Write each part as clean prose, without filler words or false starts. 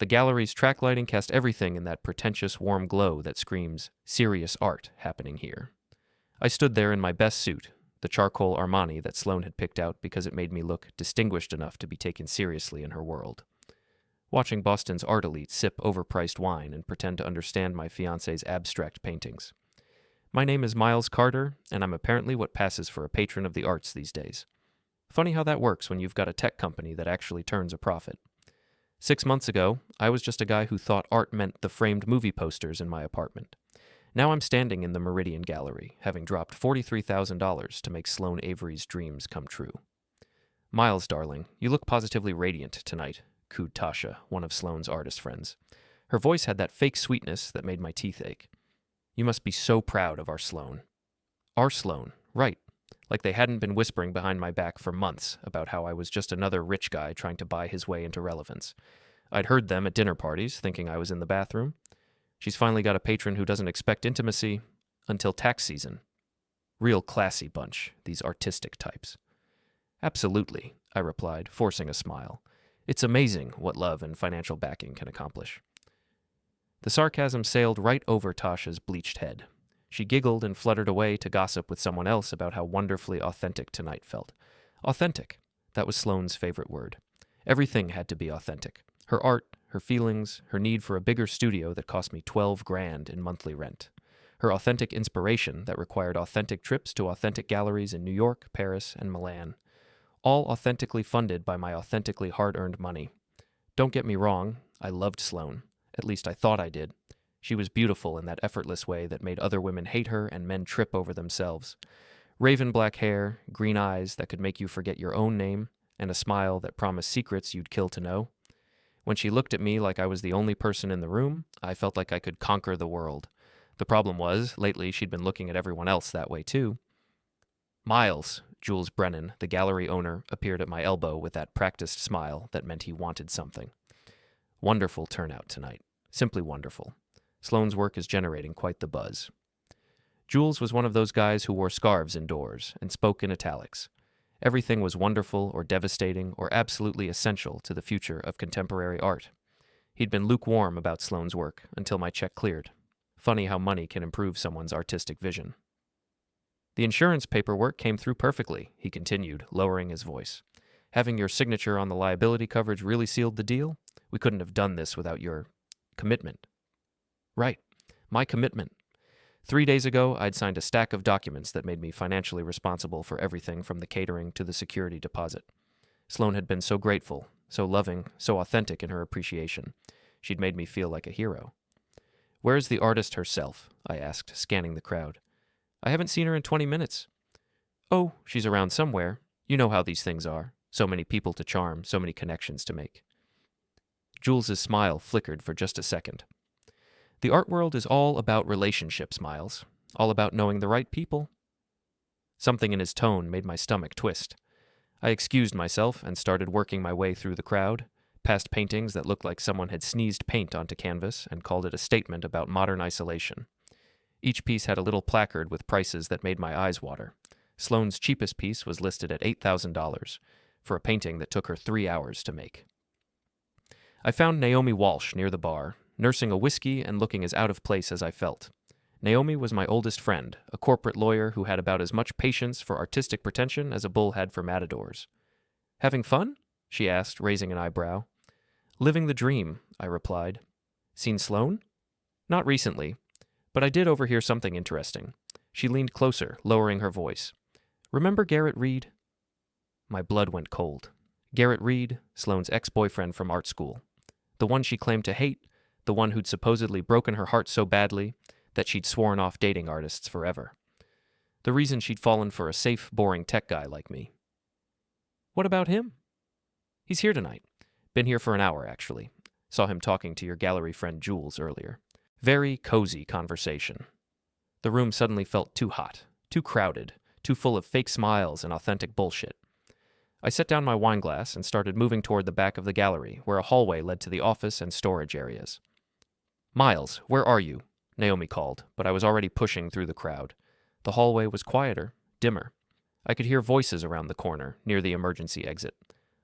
The gallery's track lighting cast everything in that pretentious warm glow that screams, serious art happening here. I stood there in my best suit, the charcoal Armani that Sloane had picked out because it made me look distinguished enough to be taken seriously in her world. Watching Boston's art elite sip overpriced wine and pretend to understand my fiancée's abstract paintings. My name is Miles Carter, and I'm apparently what passes for a patron of the arts these days. Funny how that works when you've got a tech company that actually turns a profit. 6 months ago, I was just a guy who thought art meant the framed movie posters in my apartment. Now I'm standing in the Meridian Gallery, having dropped $43,000 to make Sloane Avery's dreams come true. Miles, darling, you look positively radiant tonight, cooed Tasha, one of Sloane's artist friends. Her voice had that fake sweetness that made my teeth ache. You must be so proud of our Sloane. Our Sloane, right. Like they hadn't been whispering behind my back for months about how I was just another rich guy trying to buy his way into relevance. I'd heard them at dinner parties, thinking I was in the bathroom. She's finally got a patron who doesn't expect intimacy until tax season. Real classy bunch, these artistic types. Absolutely, I replied, forcing a smile. It's amazing what love and financial backing can accomplish. The sarcasm sailed right over Tasha's bleached head. She giggled and fluttered away to gossip with someone else about how wonderfully authentic tonight felt. Authentic. That was Sloane's favorite word. Everything had to be authentic. Her art, her feelings, her need for a bigger studio that cost me $12,000 in monthly rent. Her authentic inspiration that required authentic trips to authentic galleries in New York, Paris, and Milan. All authentically funded by my authentically hard-earned money. Don't get me wrong, I loved Sloane. At least I thought I did. She was beautiful in that effortless way that made other women hate her and men trip over themselves. Raven black hair, green eyes that could make you forget your own name, and a smile that promised secrets you'd kill to know. When she looked at me like I was the only person in the room, I felt like I could conquer the world. The problem was, lately she'd been looking at everyone else that way too. Miles, Jules Brennan, the gallery owner, appeared at my elbow with that practiced smile that meant he wanted something. Wonderful turnout tonight. Simply wonderful. Sloane's work is generating quite the buzz. Jules was one of those guys who wore scarves indoors and spoke in italics. Everything was wonderful or devastating or absolutely essential to the future of contemporary art. He'd been lukewarm about Sloane's work until my check cleared. Funny how money can improve someone's artistic vision. The insurance paperwork came through perfectly, he continued, lowering his voice. Having your signature on the liability coverage really sealed the deal? We couldn't have done this without your commitment. Right, my commitment. 3 days ago, I'd signed a stack of documents that made me financially responsible for everything from the catering to the security deposit. Sloane had been so grateful, so loving, so authentic in her appreciation. She'd made me feel like a hero. Where's the artist herself? I asked, scanning the crowd. I haven't seen her in 20 minutes. Oh, she's around somewhere. You know how these things are. So many people to charm, so many connections to make. Jules's smile flickered for just a second. The art world is all about relationships, Miles. All about knowing the right people. Something in his tone made my stomach twist. I excused myself and started working my way through the crowd, past paintings that looked like someone had sneezed paint onto canvas and called it a statement about modern isolation. Each piece had a little placard with prices that made my eyes water. Sloane's cheapest piece was listed at $8,000 for a painting that took her 3 hours to make. I found Naomi Walsh near the bar, nursing a whiskey and looking as out of place as I felt. Naomi was my oldest friend, a corporate lawyer who had about as much patience for artistic pretension as a bull had for matadors. Having fun? She asked, raising an eyebrow. Living the dream, I replied. Seen Sloane? Not recently, but I did overhear something interesting. She leaned closer, lowering her voice. Remember Garrett Reed? My blood went cold. Garrett Reed, Sloane's ex-boyfriend from art school. The one she claimed to hate, the one who'd supposedly broken her heart so badly that she'd sworn off dating artists forever. The reason she'd fallen for a safe, boring tech guy like me. What about him? He's here tonight. Been here for an hour, actually. Saw him talking to your gallery friend Jules earlier. Very cozy conversation. The room suddenly felt too hot, too crowded, too full of fake smiles and authentic bullshit. I set down my wine glass and started moving toward the back of the gallery, where a hallway led to the office and storage areas. Miles, where are you? Naomi called, but I was already pushing through the crowd. The hallway was quieter, dimmer. I could hear voices around the corner, near the emergency exit.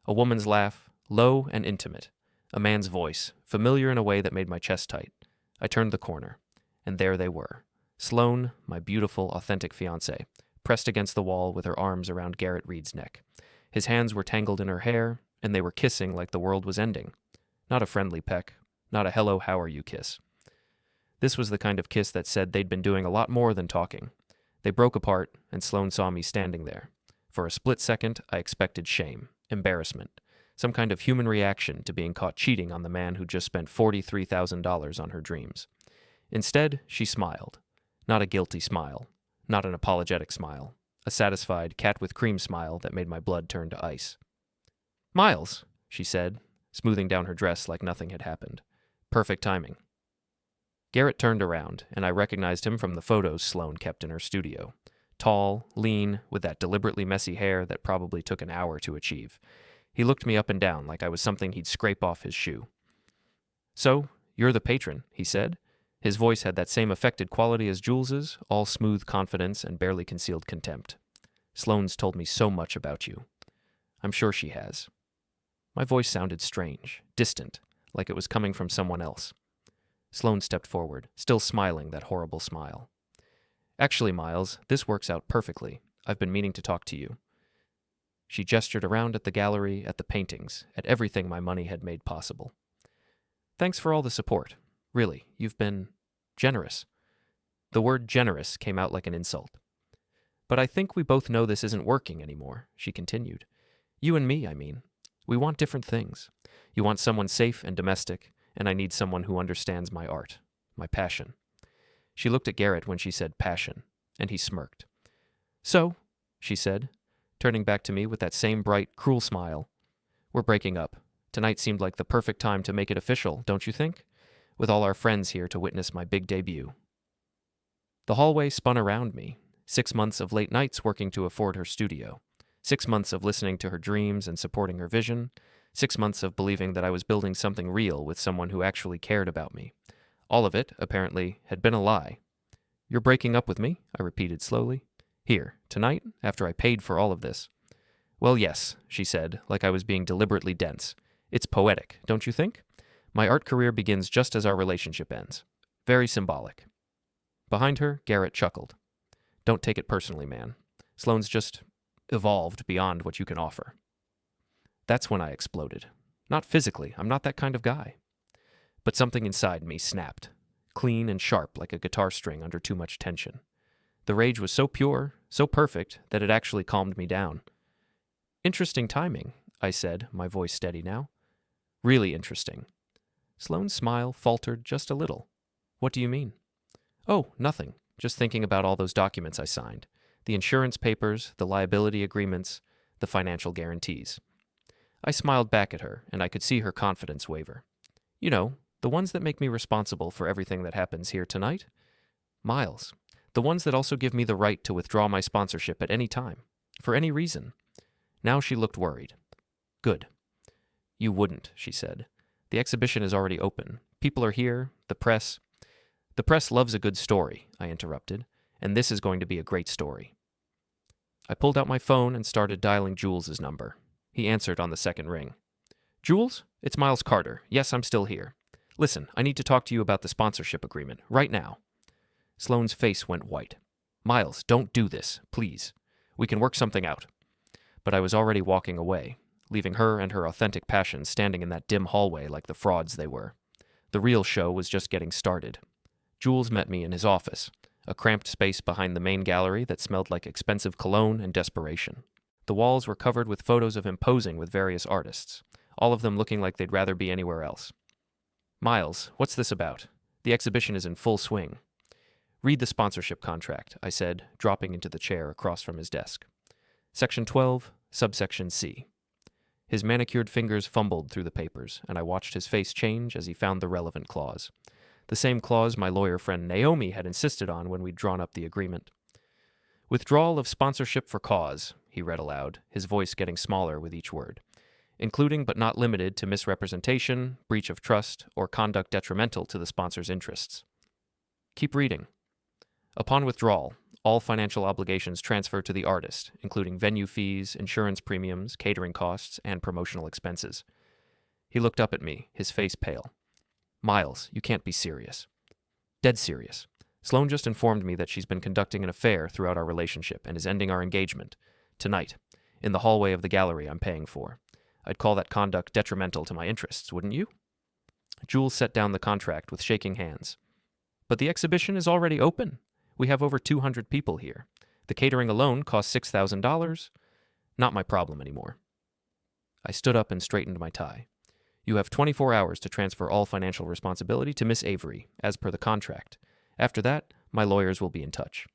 A woman's laugh, low and intimate. A man's voice, familiar in a way that made my chest tight. I turned the corner, and there they were. Sloane, my beautiful, authentic fiancée, pressed against the wall with her arms around Garrett Reed's neck. His hands were tangled in her hair, and they were kissing like the world was ending. Not a friendly peck, not a hello, how are you kiss. This was the kind of kiss that said they'd been doing a lot more than talking. They broke apart, and Sloane saw me standing there. For a split second, I expected shame, embarrassment, some kind of human reaction to being caught cheating on the man who just spent $43,000 on her dreams. Instead, she smiled. Not a guilty smile, not an apologetic smile, a satisfied cat-with-cream smile that made my blood turn to ice. "Miles," she said, smoothing down her dress like nothing had happened. Perfect timing. Garrett turned around, and I recognized him from the photos Sloane kept in her studio. Tall, lean, with that deliberately messy hair that probably took an hour to achieve. He looked me up and down like I was something he'd scrape off his shoe. "So, you're the patron," he said. His voice had that same affected quality as Jules's, all smooth confidence and barely concealed contempt. "Sloane's told me so much about you." "I'm sure she has." My voice sounded strange, distant, like it was coming from someone else. Sloane stepped forward, still smiling that horrible smile. "Actually, Miles, this works out perfectly. I've been meaning to talk to you." She gestured around at the gallery, at the paintings, at everything my money had made possible. "Thanks for all the support. Really, you've been generous." The word generous came out like an insult. "But I think we both know this isn't working anymore," she continued. "You and me, I mean. We want different things. You want someone safe and domestic, and I need someone who understands my art, my passion." She looked at Garrett when she said passion, and he smirked. "So," she said, turning back to me with that same bright, cruel smile, "we're breaking up. Tonight seemed like the perfect time to make it official, don't you think? With all our friends here to witness my big debut." The hallway spun around me. 6 months of late nights working to afford her studio. 6 months of listening to her dreams and supporting her vision. 6 months of believing that I was building something real with someone who actually cared about me. All of it, apparently, had been a lie. "You're breaking up with me?" I repeated slowly. "Here, tonight, after I paid for all of this?" "Well, yes," she said, like I was being deliberately dense. "It's poetic, don't you think? My art career begins just as our relationship ends. Very symbolic." Behind her, Garrett chuckled. "Don't take it personally, man. Sloane's just evolved beyond what you can offer." That's when I exploded. Not physically, I'm not that kind of guy. But something inside me snapped, clean and sharp like a guitar string under too much tension. The rage was so pure, so perfect, that it actually calmed me down. "Interesting timing," I said, my voice steady now. "Really interesting." Sloane's smile faltered just a little. "What do you mean?" "Oh, nothing. Just thinking about all those documents I signed. The insurance papers, the liability agreements, the financial guarantees." I smiled back at her, and I could see her confidence waver. "You know, the ones that make me responsible for everything that happens here tonight? Miles. The ones that also give me the right to withdraw my sponsorship at any time. For any reason." Now she looked worried. "Good." "You wouldn't," she said. "The exhibition is already open. People are here, the press." "The press loves a good story," I interrupted, "and this is going to be a great story." I pulled out my phone and started dialing Jules's number. He answered on the second ring. "Jules? It's Miles Carter. Yes, I'm still here. Listen, I need to talk to you about the sponsorship agreement, right now." Sloane's face went white. "Miles, don't do this, please. We can work something out." But I was already walking away, leaving her and her authentic passion standing in that dim hallway like the frauds they were. The real show was just getting started. Jules met me in his office, a cramped space behind the main gallery that smelled like expensive cologne and desperation. The walls were covered with photos of him posing with various artists, all of them looking like they'd rather be anywhere else. "Miles, what's this about? The exhibition is in full swing." "Read the sponsorship contract," I said, dropping into the chair across from his desk. "Section 12, subsection C." His manicured fingers fumbled through the papers, and I watched his face change as he found the relevant clause. The same clause my lawyer friend Naomi had insisted on when we'd drawn up the agreement. "Withdrawal of sponsorship for cause," he read aloud, his voice getting smaller with each word, "including but not limited to misrepresentation, breach of trust, or conduct detrimental to the sponsor's interests." Keep reading. "Upon withdrawal, all financial obligations transfer to the artist, including venue fees, insurance premiums, catering costs, and promotional expenses." He looked up at me, his face pale. Miles, you can't be serious. Dead serious. Sloane just informed me that she's been conducting an affair throughout our relationship and is ending our engagement. Tonight. In the hallway of the gallery I'm paying for. I'd call that conduct detrimental to my interests, wouldn't you? Jules set down the contract with shaking hands. But the exhibition is already open. We have over 200 people here. The catering alone costs $6,000. Not my problem anymore. I stood up and straightened my tie. You have 24 hours to transfer all financial responsibility to Miss Avery, as per the contract. After that, my lawyers will be in touch.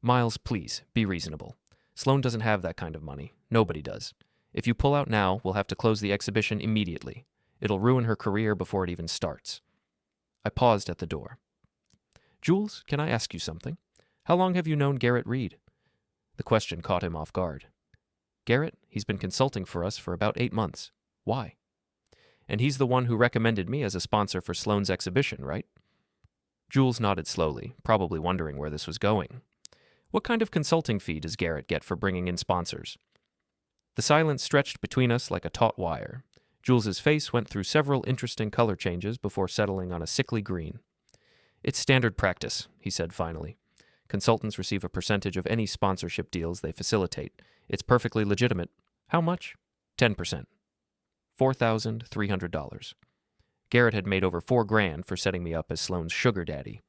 Miles, please, be reasonable. Sloane doesn't have that kind of money. Nobody does. If you pull out now, we'll have to close the exhibition immediately. It'll ruin her career before it even starts. I paused at the door. Jules, can I ask you something? How long have you known Garrett Reed? The question caught him off guard. Garrett, he's been consulting for us for about 8 months. Why? And he's the one who recommended me as a sponsor for Sloane's exhibition, right? Jules nodded slowly, probably wondering where this was going. What kind of consulting fee does Garrett get for bringing in sponsors? The silence stretched between us like a taut wire. Jules's face went through several interesting color changes before settling on a sickly green. It's standard practice, he said finally. Consultants receive a percentage of any sponsorship deals they facilitate. It's perfectly legitimate. How much? 10%. $4,300. Garrett had made over $4,000 for setting me up as Sloane's sugar daddy.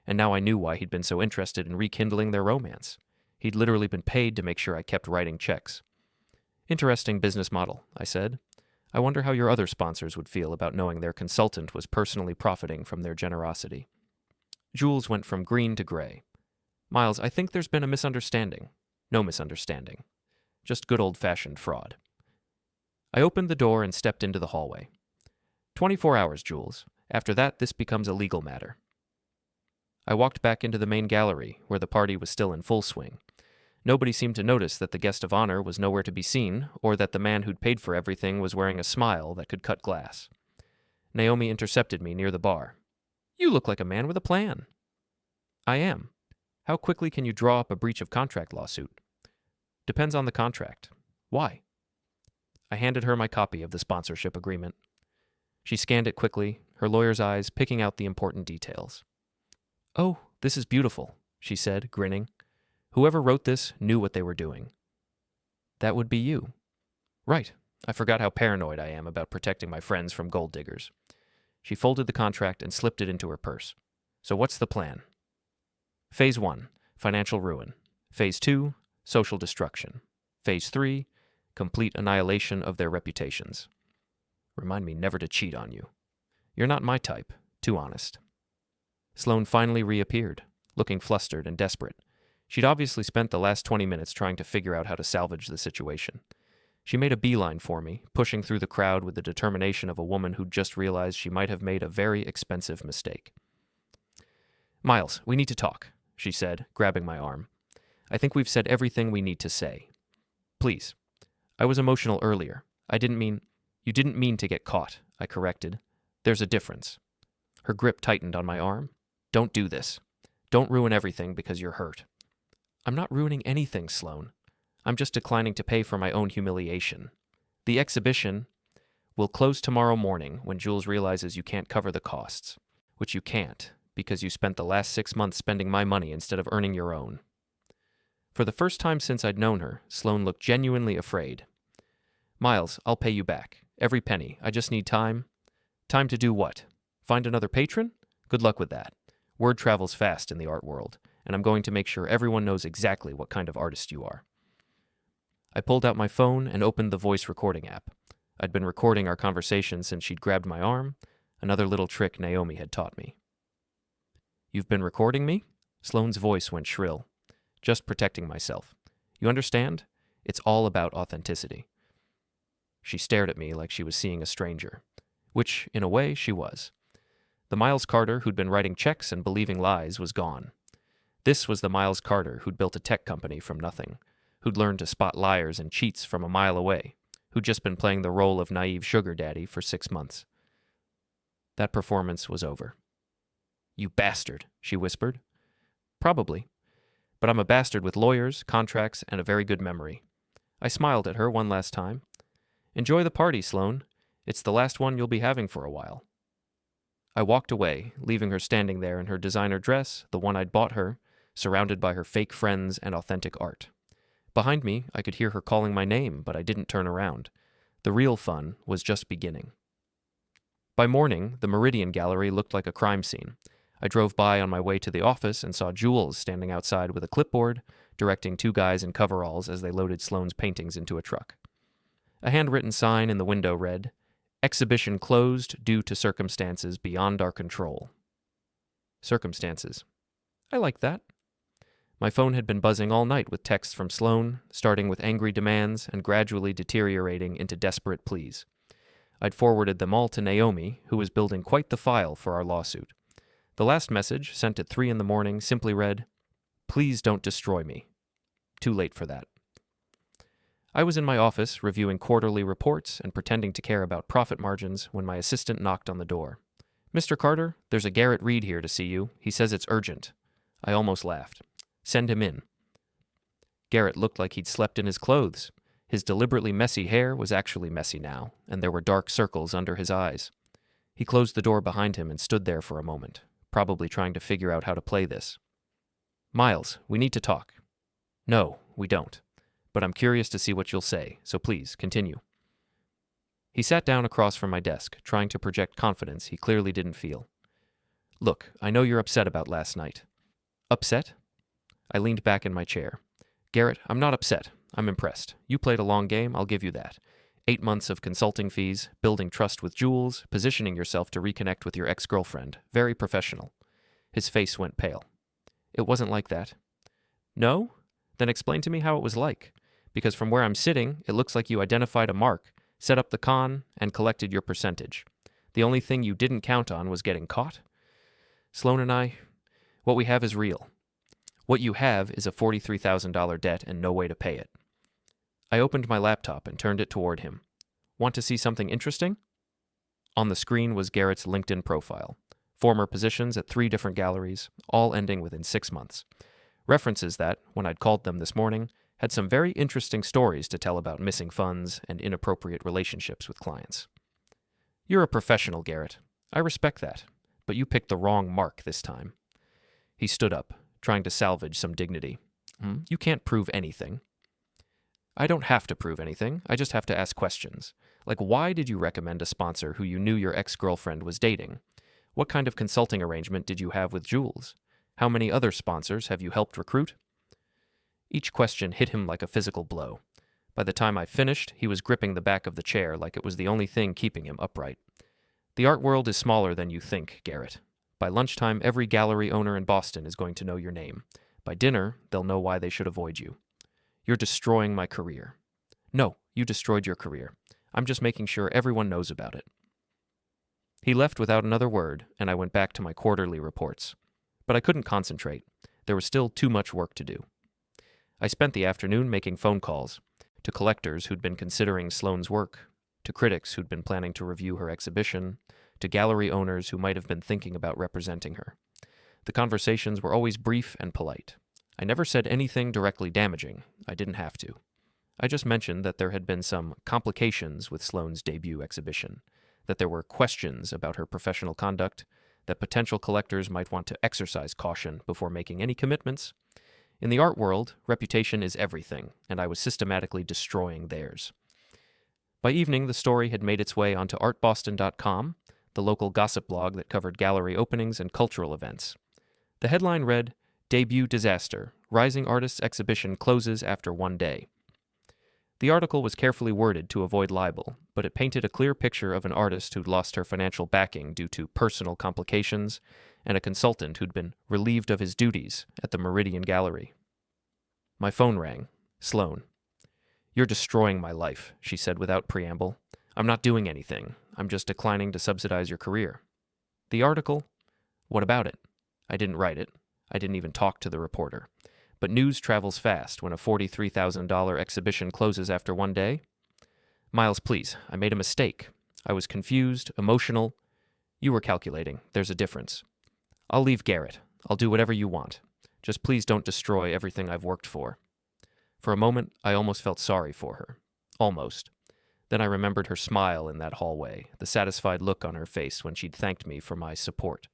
And now I knew why he'd been so interested in rekindling their romance. He'd literally been paid to make sure I kept writing checks. Interesting business model, I said. I wonder how your other sponsors would feel about knowing their consultant was personally profiting from their generosity. Jules went from green to gray. Miles, I think there's been a misunderstanding. No misunderstanding. Just good old-fashioned fraud. I opened the door and stepped into the hallway. 24 hours, Jules. After that, this becomes a legal matter. I walked back into the main gallery, where the party was still in full swing. Nobody seemed to notice that the guest of honor was nowhere to be seen, or that the man who'd paid for everything was wearing a smile that could cut glass. Naomi intercepted me near the bar. You look like a man with a plan. I am. How quickly can you draw up a breach of contract lawsuit? Depends on the contract. Why? I handed her my copy of the sponsorship agreement. She scanned it quickly, her lawyer's eyes picking out the important details. Oh, this is beautiful, she said, grinning. Whoever wrote this knew what they were doing. That would be you. Right. I forgot how paranoid I am about protecting my friends from gold diggers. She folded the contract and slipped it into her purse. So what's the plan? Phase 1, financial ruin. Phase 2, social destruction. Phase 3, complete annihilation of their reputations. Remind me never to cheat on you. You're not my type, too honest. Sloane finally reappeared, looking flustered and desperate. She'd obviously spent the last 20 minutes trying to figure out how to salvage the situation. She made a beeline for me, pushing through the crowd with the determination of a woman who'd just realized she might have made a very expensive mistake. Miles, we need to talk, she said, grabbing my arm. I think we've said everything we need to say. Please. I was emotional earlier. You didn't mean to get caught, I corrected. There's a difference. Her grip tightened on my arm. Don't do this. Don't ruin everything because you're hurt. I'm not ruining anything, Sloane. I'm just declining to pay for my own humiliation. The exhibition will close tomorrow morning when Jules realizes you can't cover the costs, which you can't because you spent the last 6 months spending my money instead of earning your own. For the first time since I'd known her, Sloane looked genuinely afraid. Miles, I'll pay you back. Every penny. I just need time. Time to do what? Find another patron? Good luck with that. Word travels fast in the art world, and I'm going to make sure everyone knows exactly what kind of artist you are. I pulled out my phone and opened the voice recording app. I'd been recording our conversation since she'd grabbed my arm, another little trick Naomi had taught me. You've been recording me? Sloane's voice went shrill. Just protecting myself. You understand? It's all about authenticity. She stared at me like she was seeing a stranger, which, in a way, she was. The Miles Carter who'd been writing checks and believing lies was gone. This was the Miles Carter who'd built a tech company from nothing, who'd learned to spot liars and cheats from a mile away, who'd just been playing the role of naive sugar daddy for 6 months. That performance was over. You bastard, she whispered. Probably. But I'm a bastard with lawyers, contracts, and a very good memory. I smiled at her one last time. Enjoy the party, Sloane. It's the last one you'll be having for a while. I walked away, leaving her standing there in her designer dress, the one I'd bought her, surrounded by her fake friends and authentic art. Behind me, I could hear her calling my name, but I didn't turn around. The real fun was just beginning. By morning, the Meridian Gallery looked like a crime scene. I drove by on my way to the office and saw Jules standing outside with a clipboard, directing two guys in coveralls as they loaded Sloane's paintings into a truck. A handwritten sign in the window read, "Exhibition closed due to circumstances beyond our control." Circumstances. I like that. My phone had been buzzing all night with texts from Sloane, starting with angry demands and gradually deteriorating into desperate pleas. I'd forwarded them all to Naomi, who was building quite the file for our lawsuit. The last message, sent at 3 a.m, simply read, "Please don't destroy me." Too late for that. I was in my office reviewing quarterly reports and pretending to care about profit margins when my assistant knocked on the door. "Mr. Carter, there's a Garrett Reed here to see you. He says it's urgent." I almost laughed. "Send him in." Garrett looked like he'd slept in his clothes. His deliberately messy hair was actually messy now, and there were dark circles under his eyes. He closed the door behind him and stood there for a moment, probably trying to figure out how to play this. "Miles, we need to talk." "No, we don't. But I'm curious to see what you'll say, so please, continue." He sat down across from my desk, trying to project confidence he clearly didn't feel. "Look, I know you're upset about last night." "Upset?" I leaned back in my chair. "Garrett, I'm not upset. I'm impressed. You played a long game, I'll give you that. 8 months of consulting fees, building trust with Jules, positioning yourself to reconnect with your ex-girlfriend. Very professional." His face went pale. "It wasn't like that." "No? Then explain to me how it was like. Because from where I'm sitting, it looks like you identified a mark, set up the con, and collected your percentage. The only thing you didn't count on was getting caught. Sloane and I, what we have is real. What you have is a $43,000 debt and no way to pay it." I opened my laptop and turned it toward him. "Want to see something interesting?" On the screen was Garrett's LinkedIn profile. Former positions at 3 different galleries, all ending within 6 months. References that, when I'd called them this morning, had some very interesting stories to tell about missing funds and inappropriate relationships with clients. "You're a professional, Garrett. I respect that. But you picked the wrong mark this time." He stood up, trying to salvage some dignity. "You can't prove anything." "I don't have to prove anything. I just have to ask questions. Like, why did you recommend a sponsor who you knew your ex-girlfriend was dating? What kind of consulting arrangement did you have with Jules? How many other sponsors have you helped recruit?" Each question hit him like a physical blow. By the time I finished, he was gripping the back of the chair like it was the only thing keeping him upright. "The art world is smaller than you think, Garrett. By lunchtime, every gallery owner in Boston is going to know your name. By dinner, they'll know why they should avoid you. You're destroying my career." "No, you destroyed your career. I'm just making sure everyone knows about it." He left without another word, and I went back to my quarterly reports. But I couldn't concentrate. There was still too much work to do. I spent the afternoon making phone calls to collectors who'd been considering Sloane's work, to critics who'd been planning to review her exhibition, to gallery owners who might have been thinking about representing her. The conversations were always brief and polite. I never said anything directly damaging. I didn't have to. I just mentioned that there had been some complications with Sloane's debut exhibition, that there were questions about her professional conduct, that potential collectors might want to exercise caution before making any commitments. In the art world, reputation is everything, and I was systematically destroying theirs. By evening, the story had made its way onto artboston.com, the local gossip blog that covered gallery openings and cultural events. The headline read, "Debut Disaster. Rising Artists Exhibition Closes After 1 Day." The article was carefully worded to avoid libel, but it painted a clear picture of an artist who'd lost her financial backing due to personal complications and a consultant who'd been relieved of his duties at the Meridian Gallery. My phone rang. Sloane. "You're destroying my life," she said without preamble. "I'm not doing anything. I'm just declining to subsidize your career." "The article? What about it?" I didn't write it. I didn't even talk to the reporter. But news travels fast when a $43,000 exhibition closes after 1 day. "Miles, please, I made a mistake. I was confused, emotional. You were calculating. There's a difference. I'll leave Garrett. I'll do whatever you want. Just please don't destroy everything I've worked for." For a moment, I almost felt sorry for her. Almost. Then I remembered her smile in that hallway, the satisfied look on her face when she'd thanked me for my support.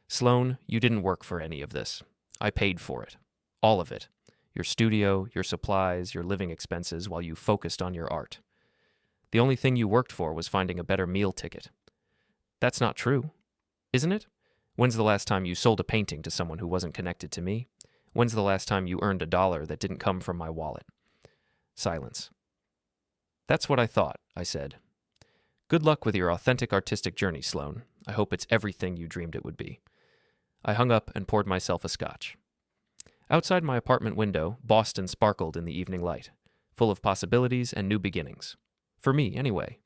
Sloane, you didn't work for any of this. I paid for it. All of it. Your studio, your supplies, your living expenses, while you focused on your art. The only thing you worked for was finding a better meal ticket. That's not true, isn't it? When's the last time you sold a painting to someone who wasn't connected to me? When's the last time you earned $1 that didn't come from my wallet? Silence. That's what I thought, I said. Good luck with your authentic artistic journey, Sloane. I hope it's everything you dreamed it would be. I hung up and poured myself a scotch. Outside my apartment window, Boston sparkled in the evening light, full of possibilities and new beginnings. For me, anyway.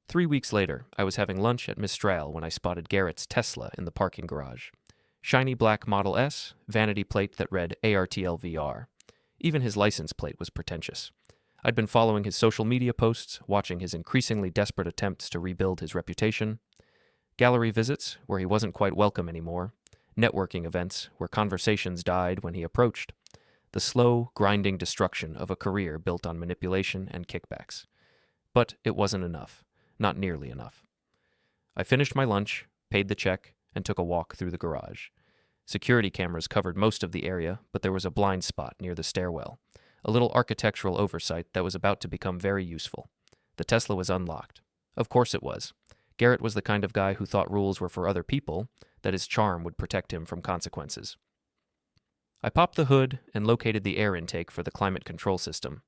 3 weeks later, I was having lunch at Mistral when I spotted Garrett's Tesla in the parking garage. Shiny black Model S, vanity plate that read ARTL VR. Even his license plate was pretentious. I'd been following his social media posts, watching his increasingly desperate attempts to rebuild his reputation. Gallery visits, where he wasn't quite welcome anymore. Networking events, where conversations died when he approached. The slow, grinding destruction of a career built on manipulation and kickbacks. But it wasn't enough. Not nearly enough. I finished my lunch, paid the check, and took a walk through the garage. Security cameras covered most of the area, but there was a blind spot near the stairwell. A little architectural oversight that was about to become very useful. The Tesla was unlocked. Of course it was. Garrett was the kind of guy who thought rules were for other people, that his charm would protect him from consequences. I popped the hood and located the air intake for the climate control system.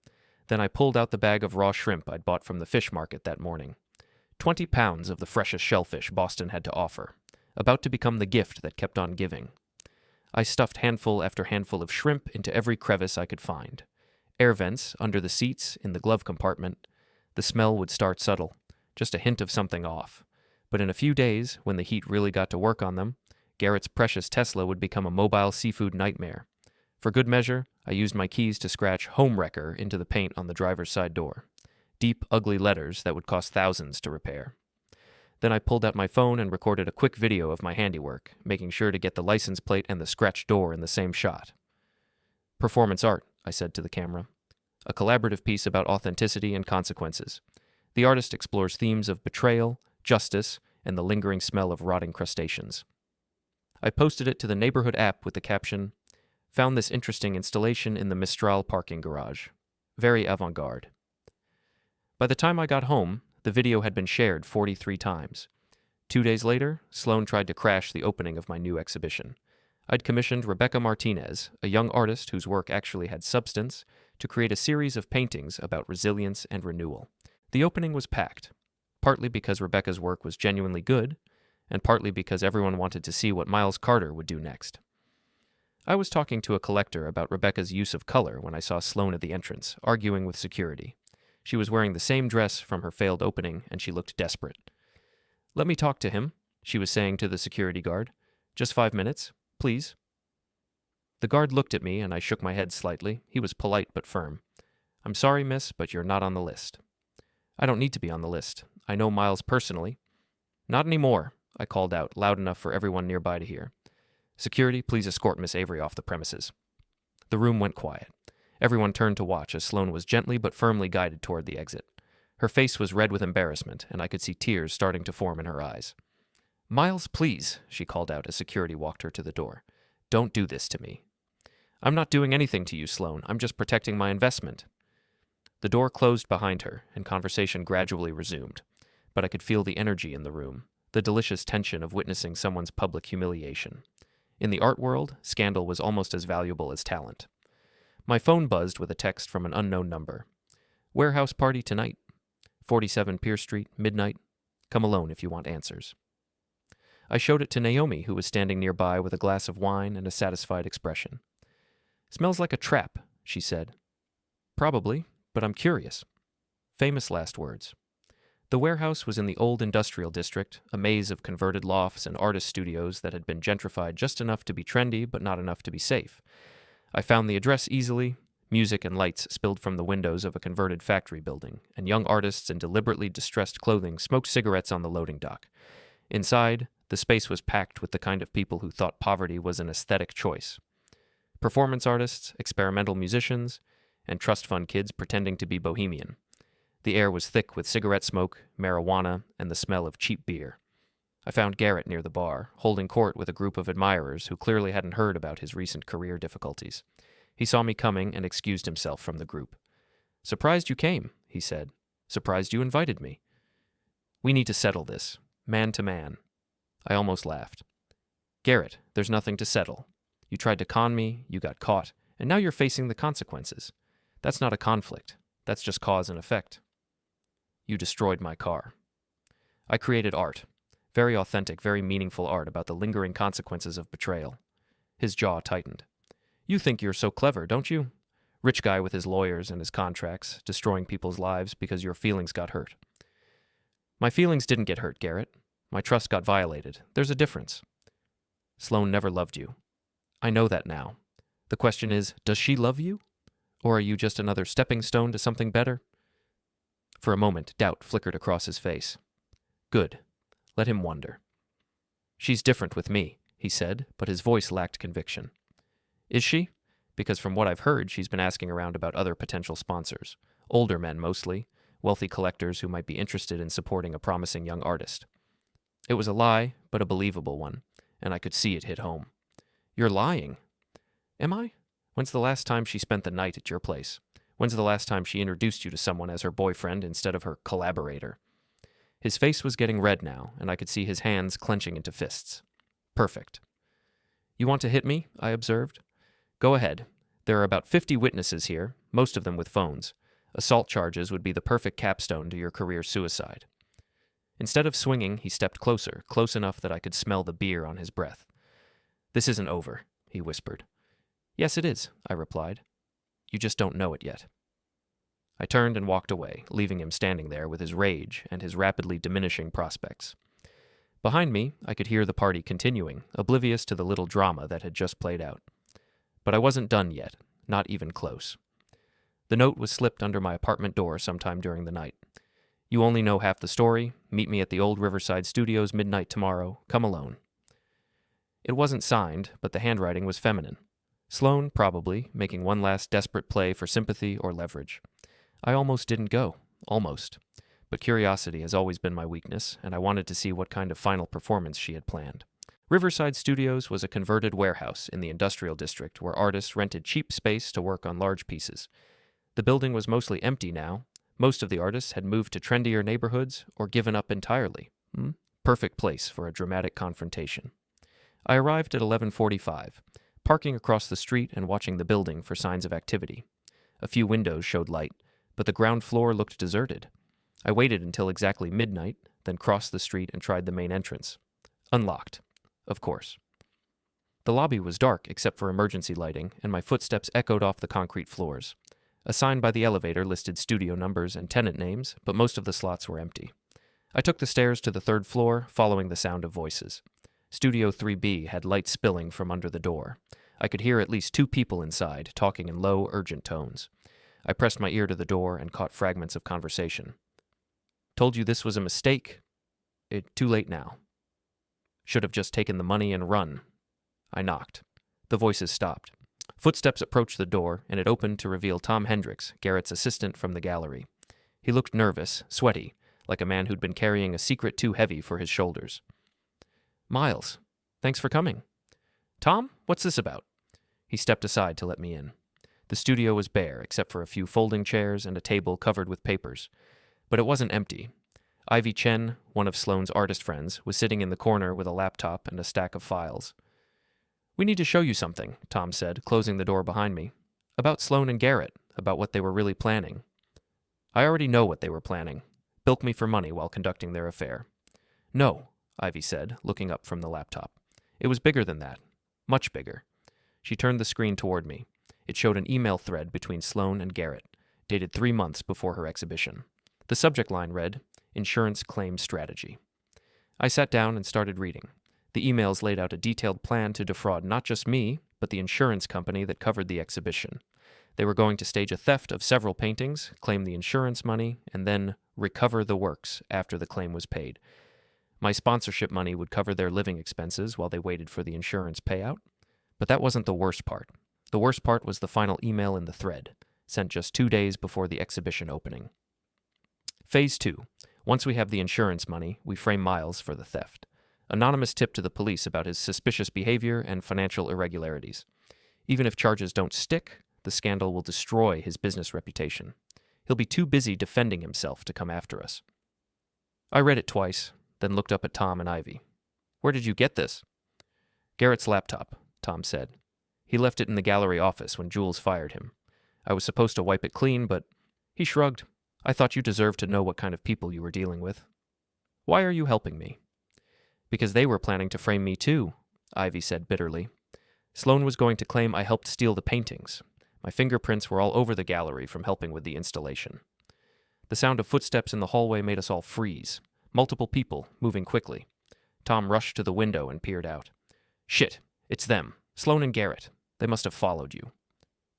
Then I pulled out the bag of raw shrimp I'd bought from the fish market that morning. 20 pounds of the freshest shellfish Boston had to offer, about to become the gift that kept on giving. I stuffed handful after handful of shrimp into every crevice I could find. Air vents, under the seats, in the glove compartment. The smell would start subtle, just a hint of something off. But in a few days, when the heat really got to work on them, Garrett's precious Tesla would become a mobile seafood nightmare. For good measure, I used my keys to scratch "Home Wrecker" into the paint on the driver's side door. Deep, ugly letters that would cost thousands to repair. Then I pulled out my phone and recorded a quick video of my handiwork, making sure to get the license plate and the scratched door in the same shot. Performance art, I said to the camera. A collaborative piece about authenticity and consequences. The artist explores themes of betrayal, justice, and the lingering smell of rotting crustaceans. I posted it to the neighborhood app with the caption, "Found this interesting installation in the Mistral parking garage. Very avant-garde." By the time I got home, the video had been shared 43 times. 2 days later, Sloane tried to crash the opening of my new exhibition. I'd commissioned Rebecca Martinez, a young artist whose work actually had substance, to create a series of paintings about resilience and renewal. The opening was packed, partly because Rebecca's work was genuinely good, and partly because everyone wanted to see what Miles Carter would do next. I was talking to a collector about Rebecca's use of color when I saw Sloane at the entrance, arguing with security. She was wearing the same dress from her failed opening, and she looked desperate. "Let me talk to him," she was saying to the security guard. "Just 5 minutes, please." The guard looked at me, and I shook my head slightly. He was polite but firm. "I'm sorry, miss, but you're not on the list." "I don't need to be on the list. I know Miles personally." "Not anymore," I called out, loud enough for everyone nearby to hear. "Security, please escort Miss Avery off the premises." The room went quiet. Everyone turned to watch as Sloane was gently but firmly guided toward the exit. Her face was red with embarrassment, and I could see tears starting to form in her eyes. "Miles, please," she called out as security walked her to the door. "Don't do this to me." "I'm not doing anything to you, Sloane. I'm just protecting my investment." The door closed behind her, and conversation gradually resumed. But I could feel the energy in the room, the delicious tension of witnessing someone's public humiliation. In the art world, scandal was almost as valuable as talent. My phone buzzed with a text from an unknown number. "Warehouse party tonight. 47 Pierce Street, midnight. Come alone if you want answers." I showed it to Naomi, who was standing nearby with a glass of wine and a satisfied expression. "Smells like a trap," she said. "Probably, but I'm curious." Famous last words. The warehouse was in the old industrial district, a maze of converted lofts and artist studios that had been gentrified just enough to be trendy but not enough to be safe. I found the address easily. Music and lights spilled from the windows of a converted factory building, and young artists in deliberately distressed clothing smoked cigarettes on the loading dock. Inside, the space was packed with the kind of people who thought poverty was an aesthetic choice. Performance artists, experimental musicians, and trust fund kids pretending to be bohemian. The air was thick with cigarette smoke, marijuana, and the smell of cheap beer. I found Garrett near the bar, holding court with a group of admirers who clearly hadn't heard about his recent career difficulties. He saw me coming and excused himself from the group. "Surprised you came," he said. "Surprised you invited me." "We need to settle this, man to man." I almost laughed. "Garrett, there's nothing to settle. You tried to con me, you got caught, and now you're facing the consequences. That's not a conflict. That's just cause and effect." "You destroyed my car." "I created art. Very authentic, very meaningful art about the lingering consequences of betrayal." His jaw tightened. "You think you're so clever, don't you? Rich guy with his lawyers and his contracts, destroying people's lives because your feelings got hurt." "My feelings didn't get hurt, Garrett. My trust got violated. There's a difference." "Sloane never loved you." "I know that now. The question is, does she love you? Or are you just another stepping stone to something better?" For a moment, doubt flickered across his face. "Good. Let him wonder." "She's different with me," he said, but his voice lacked conviction. "Is she? Because from what I've heard, she's been asking around about other potential sponsors. Older men, mostly. Wealthy collectors who might be interested in supporting a promising young artist." It was a lie, but a believable one, and I could see it hit home. "You're lying." "Am I? When's the last time she spent the night at your place? When's the last time she introduced you to someone as her boyfriend instead of her collaborator?" His face was getting red now, and I could see his hands clenching into fists. "Perfect." "You want to hit me?" I observed. "Go ahead. There are about 50 witnesses here, most of them with phones. Assault charges would be the perfect capstone to your career suicide." Instead of swinging, he stepped closer, close enough that I could smell the beer on his breath. "This isn't over," he whispered. "Yes, it is," I replied. "You just don't know it yet." I turned and walked away, leaving him standing there with his rage and his rapidly diminishing prospects. Behind me, I could hear the party continuing, oblivious to the little drama that had just played out. But I wasn't done yet, not even close. The note was slipped under my apartment door sometime during the night. "You only know half the story. Meet me at the old Riverside Studios midnight tomorrow. Come alone." It wasn't signed, but the handwriting was feminine. Sloane, probably, making one last desperate play for sympathy or leverage. I almost didn't go. Almost. But curiosity has always been my weakness, and I wanted to see what kind of final performance she had planned. Riverside Studios was a converted warehouse in the industrial district where artists rented cheap space to work on large pieces. The building was mostly empty now. Most of the artists had moved to trendier neighborhoods or given up entirely. Perfect place for a dramatic confrontation. I arrived at 11:45, parking across the street and watching the building for signs of activity. A few windows showed light, but the ground floor looked deserted. I waited until exactly midnight, then crossed the street and tried the main entrance. Unlocked. Of course. The lobby was dark except for emergency lighting, and my footsteps echoed off the concrete floors. A sign by the elevator listed studio numbers and tenant names, but most of the slots were empty. I took the stairs to the third floor, following the sound of voices. Studio 3B had light spilling from under the door. I could hear at least 2 people inside, talking in low, urgent tones. I pressed my ear to the door and caught fragments of conversation. "Told you this was a mistake. Too late now. Should have just taken the money and run." I knocked. The voices stopped. Footsteps approached the door, and it opened to reveal Tom Hendricks, Garrett's assistant from the gallery. He looked nervous, sweaty, like a man who'd been carrying a secret too heavy for his shoulders. "Miles, thanks for coming." "Tom, what's this about?" He stepped aside to let me in. The studio was bare, except for a few folding chairs and a table covered with papers. But it wasn't empty. Ivy Chen, one of Sloane's artist friends, was sitting in the corner with a laptop and a stack of files. "We need to show you something," Tom said, closing the door behind me. "About Sloane and Garrett, about what they were really planning." "I already know what they were planning. Bilk me for money while conducting their affair." "No," Ivy said, looking up from the laptop. "It was bigger than that. Much bigger." She turned the screen toward me. It showed an email thread between Sloane and Garrett, dated 3 months before her exhibition. The subject line read, "Insurance Claim Strategy." I sat down and started reading. The emails laid out a detailed plan to defraud not just me, but the insurance company that covered the exhibition. They were going to stage a theft of several paintings, claim the insurance money, and then recover the works after the claim was paid. My sponsorship money would cover their living expenses while they waited for the insurance payout. But that wasn't the worst part. The worst part was the final email in the thread, sent just 2 days before the exhibition opening. Phase 2. Once we have the insurance money, we frame Miles for the theft. Anonymous tip to the police about his suspicious behavior and financial irregularities. Even if charges don't stick, the scandal will destroy his business reputation. He'll be too busy defending himself to come after us. I read it twice, then looked up at Tom and Ivy. Where did you get this? Garrett's laptop, Tom said. He left it in the gallery office when Jules fired him. I was supposed to wipe it clean, but he shrugged. I thought you deserved to know what kind of people you were dealing with. Why are you helping me? Because they were planning to frame me too, Ivy said bitterly. Sloane was going to claim I helped steal the paintings. My fingerprints were all over the gallery from helping with the installation. The sound of footsteps in the hallway made us all freeze. Multiple people, moving quickly. Tom rushed to the window and peered out. Shit, it's them, Sloane and Garrett. They must have followed you.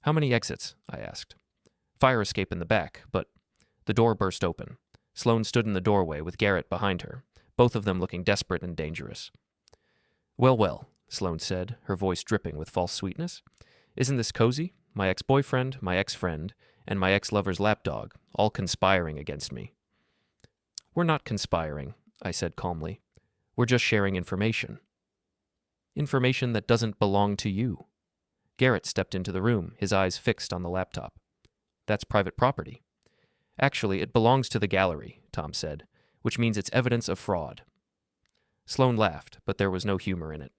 How many exits? I asked. Fire escape in the back, but the door burst open. Sloane stood in the doorway with Garrett behind her, both of them looking desperate and dangerous. Well, Sloane said, her voice dripping with false sweetness. Isn't this cozy? My ex-boyfriend, my ex-friend, and my ex-lover's lapdog, all conspiring against me. We're not conspiring, I said calmly. We're just sharing information. Information that doesn't belong to you. Garrett stepped into the room, his eyes fixed on the laptop. That's private property. Actually, it belongs to the gallery, Tom said, which means it's evidence of fraud. Sloane laughed, but there was no humor in it.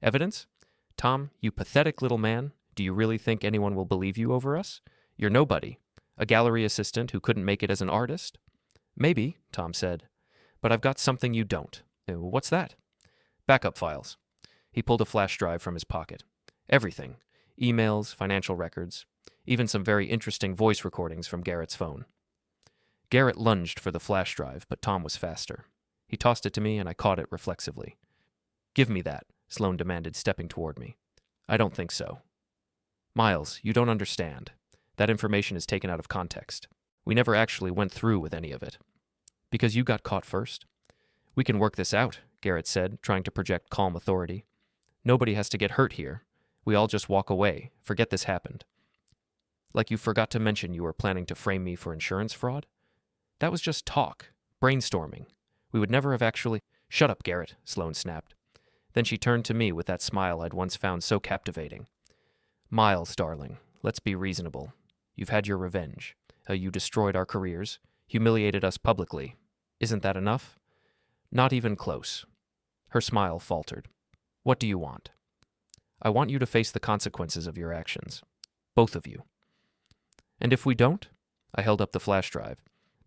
Evidence? Tom, you pathetic little man, do you really think anyone will believe you over us? You're nobody. A gallery assistant who couldn't make it as an artist? Maybe, Tom said, but I've got something you don't. What's that? Backup files. He pulled a flash drive from his pocket. Everything. Emails, financial records, even some very interesting voice recordings from Garrett's phone. Garrett lunged for the flash drive, but Tom was faster. He tossed it to me, and I caught it reflexively. Give me that, Sloane demanded, stepping toward me. I don't think so. Miles, you don't understand. That information is taken out of context. We never actually went through with any of it. Because you got caught first. We can work this out, Garrett said, trying to project calm authority. Nobody has to get hurt here. We all just walk away. Forget this happened. Like you forgot to mention you were planning to frame me for insurance fraud? That was just talk, brainstorming. We would never have actually... Shut up, Garrett, Sloane snapped. Then she turned to me with that smile I'd once found so captivating. Miles, darling, let's be reasonable. You've had your revenge. You destroyed our careers, humiliated us publicly. Isn't that enough? Not even close. Her smile faltered. What do you want? I want you to face the consequences of your actions. Both of you. And if we don't? I held up the flash drive.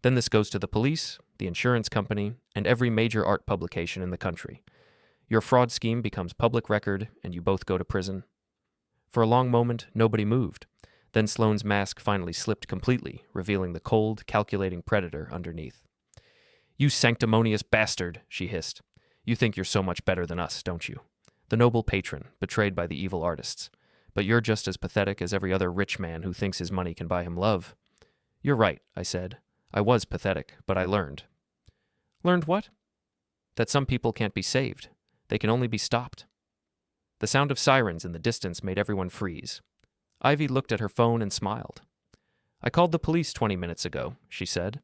Then this goes to the police, the insurance company, and every major art publication in the country. Your fraud scheme becomes public record, and you both go to prison. For a long moment, nobody moved. Then Sloane's mask finally slipped completely, revealing the cold, calculating predator underneath. You sanctimonious bastard, she hissed. You think you're so much better than us, don't you? The noble patron, betrayed by the evil artists. But you're just as pathetic as every other rich man who thinks his money can buy him love. You're right, I said. I was pathetic, but I learned. Learned what? That some people can't be saved. They can only be stopped. The sound of sirens in the distance made everyone freeze. Ivy looked at her phone and smiled. I called the police 20 minutes ago, she said.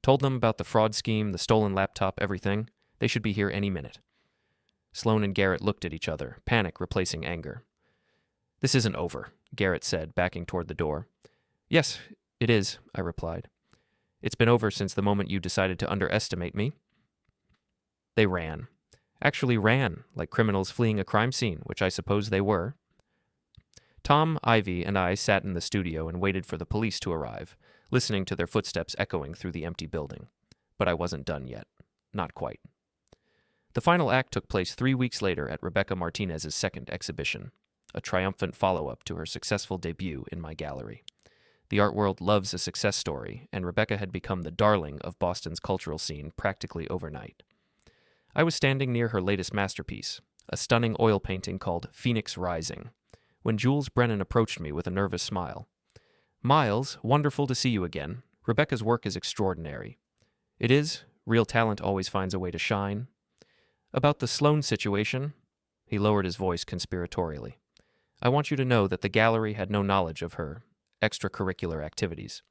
Told them about the fraud scheme, the stolen laptop, everything. They should be here any minute. Sloane and Garrett looked at each other, panic replacing anger. This isn't over, Garrett said, backing toward the door. Yes, it is, I replied. It's been over since the moment you decided to underestimate me. They ran. Actually ran, like criminals fleeing a crime scene, which I suppose they were. Tom, Ivy, and I sat in the studio and waited for the police to arrive, listening to their footsteps echoing through the empty building. But I wasn't done yet. Not quite. The final act took place 3 weeks later at Rebecca Martinez's second exhibition, a triumphant follow-up to her successful debut in my gallery. The art world loves a success story, and Rebecca had become the darling of Boston's cultural scene practically overnight. I was standing near her latest masterpiece, a stunning oil painting called Phoenix Rising, when Jules Brennan approached me with a nervous smile. Miles, wonderful to see you again. Rebecca's work is extraordinary. It is. Real talent always finds a way to shine. About the Sloane situation, he lowered his voice conspiratorially. I want you to know that the gallery had no knowledge of her extracurricular activities.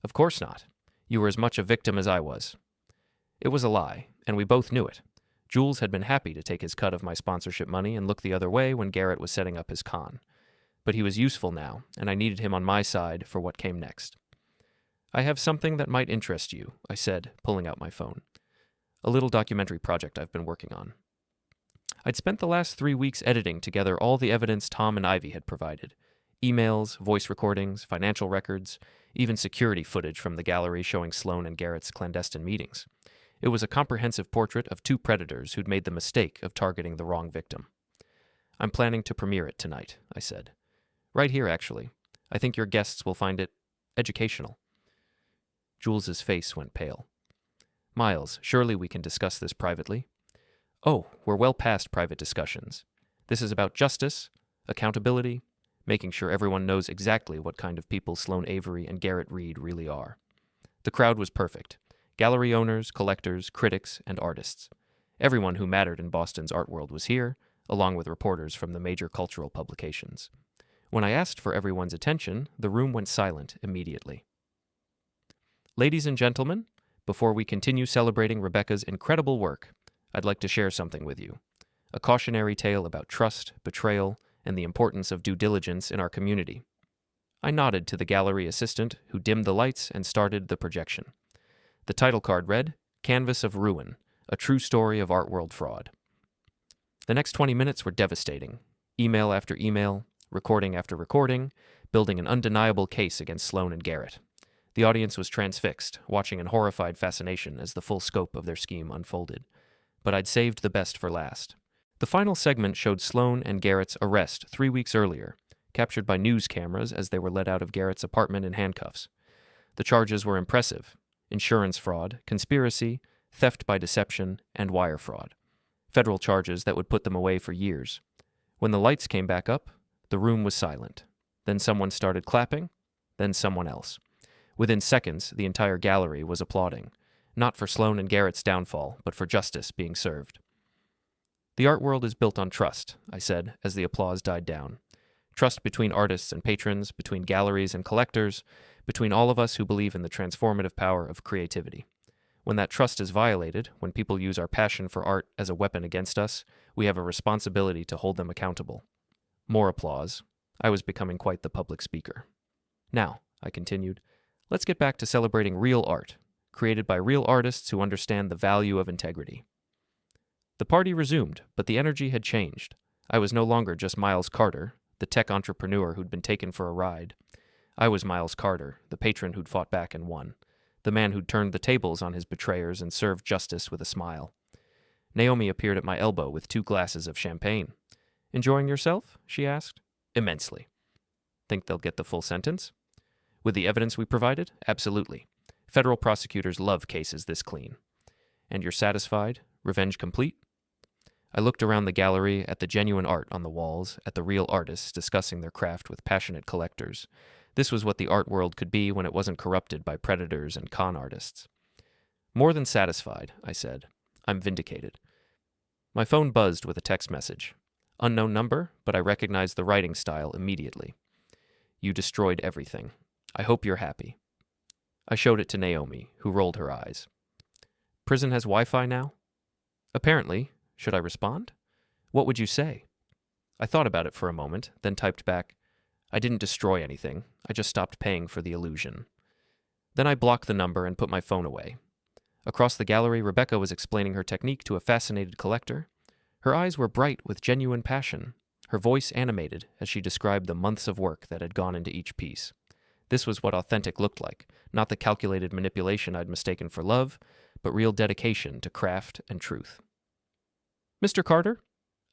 Of course not. You were as much a victim as I was. It was a lie, and we both knew it. Jules had been happy to take his cut of my sponsorship money and look the other way when Garrett was setting up his con. But he was useful now, and I needed him on my side for what came next. I have something that might interest you, I said, pulling out my phone. A little documentary project I've been working on. I'd spent the last 3 weeks editing together all the evidence Tom and Ivy had provided. Emails, voice recordings, financial records, even security footage from the gallery showing Sloane and Garrett's clandestine meetings. It was a comprehensive portrait of two predators who'd made the mistake of targeting the wrong victim. I'm planning to premiere it tonight, I said. Right here, actually. I think your guests will find it educational. Jules's face went pale. Miles, surely we can discuss this privately. Oh, we're well past private discussions. This is about justice, accountability, making sure everyone knows exactly what kind of people Sloane Avery and Garrett Reed really are. The crowd was perfect. Gallery owners, collectors, critics, and artists. Everyone who mattered in Boston's art world was here, along with reporters from the major cultural publications. When I asked for everyone's attention, the room went silent immediately. Ladies and gentlemen, before we continue celebrating Rebecca's incredible work, I'd like to share something with you. A cautionary tale about trust, betrayal, and the importance of due diligence in our community. I nodded to the gallery assistant, who dimmed the lights and started the projection. The title card read, Canvas of Ruin, a true story of art world fraud. The next 20 minutes were devastating. Email after email, recording after recording, building an undeniable case against Sloane and Garrett. The audience was transfixed, watching in horrified fascination as the full scope of their scheme unfolded. But I'd saved the best for last. The final segment showed Sloane and Garrett's arrest 3 weeks earlier, captured by news cameras as they were led out of Garrett's apartment in handcuffs. The charges were impressive: insurance fraud, conspiracy, theft by deception, and wire fraud. Federal charges that would put them away for years. When the lights came back up, the room was silent. Then someone started clapping, then someone else. Within seconds, the entire gallery was applauding, not for Sloane and Garrett's downfall, but for justice being served. The art world is built on trust, I said, as the applause died down. Trust between artists and patrons, between galleries and collectors, between all of us who believe in the transformative power of creativity. When that trust is violated, when people use our passion for art as a weapon against us, we have a responsibility to hold them accountable. More applause. I was becoming quite the public speaker. Now, I continued, let's get back to celebrating real art, created by real artists who understand the value of integrity. The party resumed, but the energy had changed. I was no longer just Miles Carter, the tech entrepreneur who'd been taken for a ride. I was Miles Carter, the patron who'd fought back and won, the man who'd turned the tables on his betrayers and served justice with a smile. Naomi appeared at my elbow with 2 glasses of champagne. Enjoying yourself? She asked. Immensely. Think they'll get the full sentence? With the evidence we provided? Absolutely. Federal prosecutors love cases this clean. And you're satisfied? Revenge complete? I looked around the gallery at the genuine art on the walls, at the real artists discussing their craft with passionate collectors. This was what the art world could be when it wasn't corrupted by predators and con artists. More than satisfied, I said. I'm vindicated. My phone buzzed with a text message. Unknown number, but I recognized the writing style immediately. You destroyed everything. I hope you're happy. I showed it to Naomi, who rolled her eyes. Prison has Wi-Fi now? Apparently. Should I respond? What would you say? I thought about it for a moment, then typed back, I didn't destroy anything. I just stopped paying for the illusion. Then I blocked the number and put my phone away. Across the gallery, Rebecca was explaining her technique to a fascinated collector. Her eyes were bright with genuine passion, her voice animated as she described the months of work that had gone into each piece. This was what authentic looked like, not the calculated manipulation I'd mistaken for love, but real dedication to craft and truth. Mr. Carter?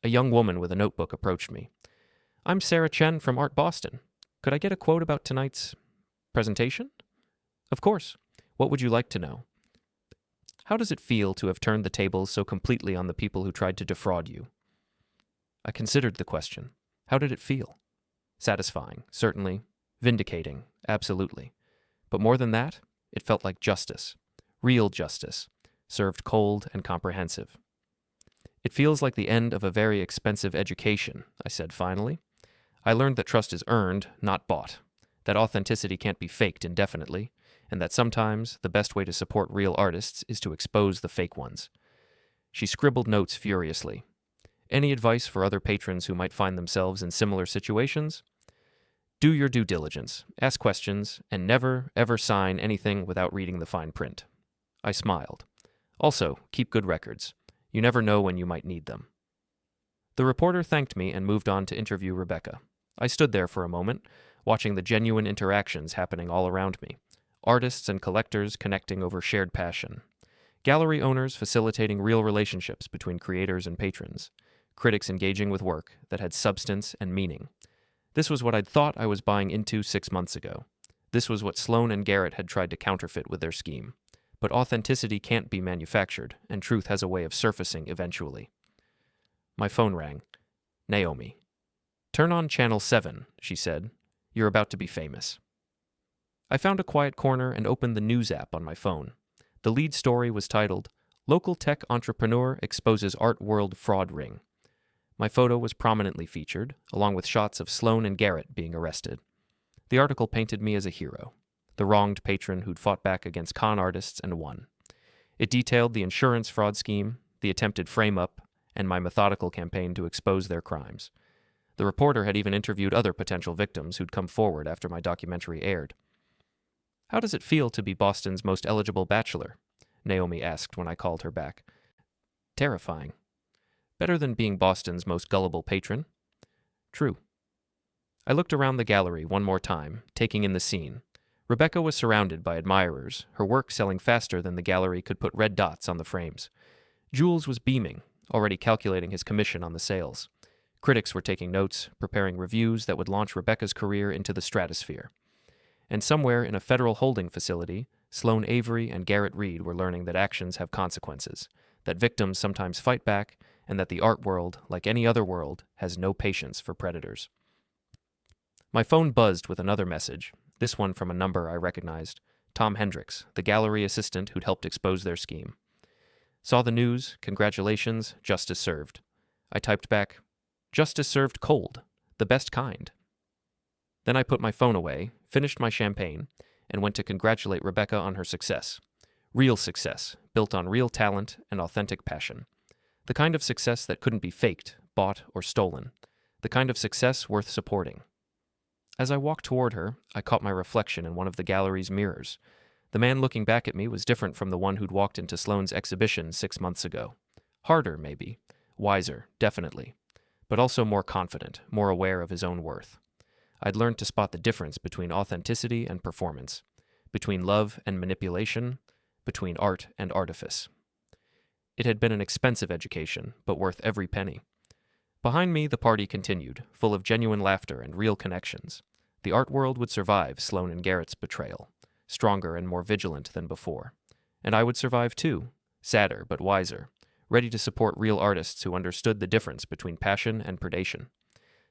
A young woman with a notebook approached me. I'm Sarah Chen from Art Boston. Could I get a quote about tonight's presentation? Of course. What would you like to know? How does it feel to have turned the tables so completely on the people who tried to defraud you? I considered the question. How did it feel? Satisfying, certainly. Vindicating, absolutely. But more than that, it felt like justice. Real justice, served cold and comprehensive. It feels like the end of a very expensive education, I said finally. I learned that trust is earned, not bought. That authenticity can't be faked indefinitely. and that sometimes the best way to support real artists is to expose the fake ones. She scribbled notes furiously. Any advice for other patrons who might find themselves in similar situations? Do your due diligence, ask questions, and never, ever sign anything without reading the fine print. I smiled. Also, keep good records. You never know when you might need them. The reporter thanked me and moved on to interview Rebecca. I stood there for a moment, watching the genuine interactions happening all around me. Artists and collectors connecting over shared passion. Gallery owners facilitating real relationships between creators and patrons. Critics engaging with work that had substance and meaning. This was what I'd thought I was buying into 6 months ago. This was what Sloane and Garrett had tried to counterfeit with their scheme. But authenticity can't be manufactured, and truth has a way of surfacing eventually. My phone rang. Naomi. "Turn on Channel 7, she said. "You're about to be famous." I found a quiet corner and opened the news app on my phone. The lead story was titled, "Local Tech Entrepreneur Exposes Art World Fraud Ring." My photo was prominently featured, along with shots of Sloane and Garrett being arrested. The article painted me as a hero, the wronged patron who'd fought back against con artists and won. It detailed the insurance fraud scheme, the attempted frame-up, and my methodical campaign to expose their crimes. The reporter had even interviewed other potential victims who'd come forward after my documentary aired. "How does it feel to be Boston's most eligible bachelor?" Naomi asked when I called her back. "Terrifying. Better than being Boston's most gullible patron." "True." I looked around the gallery one more time, taking in the scene. Rebecca was surrounded by admirers, her work selling faster than the gallery could put red dots on the frames. Jules was beaming, already calculating his commission on the sales. Critics were taking notes, preparing reviews that would launch Rebecca's career into the stratosphere. And somewhere in a federal holding facility, Sloane Avery and Garrett Reed were learning that actions have consequences, that victims sometimes fight back, and that the art world, like any other world, has no patience for predators. My phone buzzed with another message, this one from a number I recognized. Tom Hendricks, the gallery assistant who'd helped expose their scheme. "Saw the news, congratulations, justice served." I typed back, "Justice served cold, the best kind." Then I put my phone away, finished my champagne, and went to congratulate Rebecca on her success. Real success, built on real talent and authentic passion. The kind of success that couldn't be faked, bought, or stolen. The kind of success worth supporting. As I walked toward her, I caught my reflection in one of the gallery's mirrors. The man looking back at me was different from the one who'd walked into Sloane's exhibition 6 months ago. Harder, maybe. Wiser, definitely. But also more confident, more aware of his own worth. I'd learned to spot the difference between authenticity and performance, between love and manipulation, between art and artifice. It had been an expensive education, but worth every penny. Behind me, the party continued, full of genuine laughter and real connections. The art world would survive Sloane and Garrett's betrayal, stronger and more vigilant than before. And I would survive too, sadder but wiser, ready to support real artists who understood the difference between passion and predation.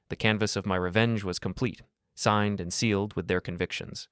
The canvas of my revenge was complete, signed and sealed with their convictions,